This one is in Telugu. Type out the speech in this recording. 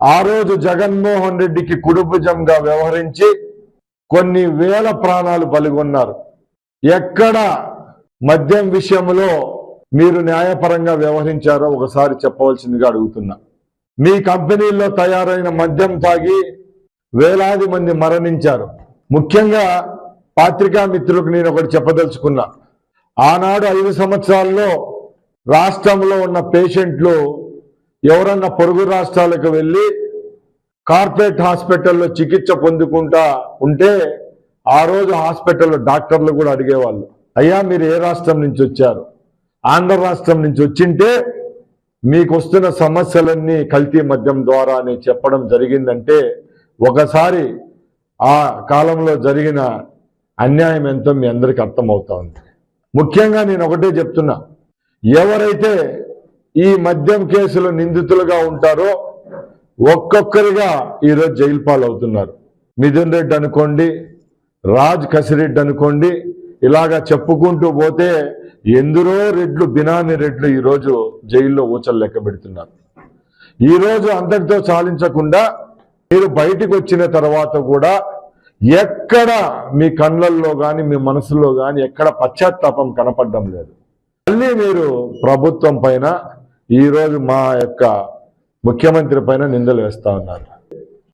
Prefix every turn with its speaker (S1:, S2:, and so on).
S1: ఆ రోజు జగన్మోహన్ రెడ్డికి కుడిభుజంగా వ్యవహరించి కొన్ని వేల ప్రాణాలు బలిగొన్నారు. ఎక్కడ మద్యం విషయంలో మీరు న్యాయపరంగా వ్యవహరించారో ఒకసారి చెప్పవలసిందిగా అడుగుతున్నా. మీ కంపెనీల్లో తయారైన మద్యం తాగి వేలాది మంది మరణించారు. ముఖ్యంగా పాత్రికా మిత్రులకు నేను ఒకటి చెప్పదలుచుకున్నా. ఆనాడు 5 సంవత్సరాల్లో రాష్ట్రంలో ఉన్న పేషెంట్లు ఎవరన్నా పొరుగు రాష్ట్రాలకు వెళ్ళి కార్పొరేట్ హాస్పిటల్లో చికిత్స పొందుకుంటా ఉంటే ఆ రోజు హాస్పిటల్లో డాక్టర్లు కూడా అడిగేవాళ్ళు, అయ్యా మీరు ఏ రాష్ట్రం నుంచి వచ్చారు? ఆంధ్ర రాష్ట్రం నుంచి వచ్చింటే మీకు వస్తున్న సమస్యలన్నీ కల్తీ మద్యం ద్వారా అని చెప్పడం జరిగిందంటే ఒకసారి ఆ కాలంలో జరిగిన అన్యాయం ఎంతో మీ అందరికీ అర్థమవుతా ఉంది. ముఖ్యంగా నేను ఒకటే చెప్తున్నా, ఎవరైతే ఈ మద్యం కేసులో నిందితులుగా ఉంటారో ఒక్కొక్కరిగా ఈరోజు జైలు పాలవుతున్నారు. మిథున్ రెడ్డి అనుకోండి, రాజ్ కసిరెడ్డి అనుకోండి, ఇలాగా చెప్పుకుంటూ పోతే ఎందరో రెడ్లు, బినామీ రెడ్లు ఈరోజు జైల్లో ఊచలు లెక్క పెడుతున్నారు. ఈరోజు అంతటితో చాలించకుండా మీరు బయటికి వచ్చిన తర్వాత కూడా ఎక్కడ మీ కళ్ళల్లో కానీ మీ మనసులో కానీ ఎక్కడ పశ్చాత్తాపం కనపడడం లేదు. మళ్ళీ మీరు ప్రభుత్వం పైన ఈరోజు మా యొక్క ముఖ్యమంత్రి పైన నిందలు వేస్తా ఉన్నారు.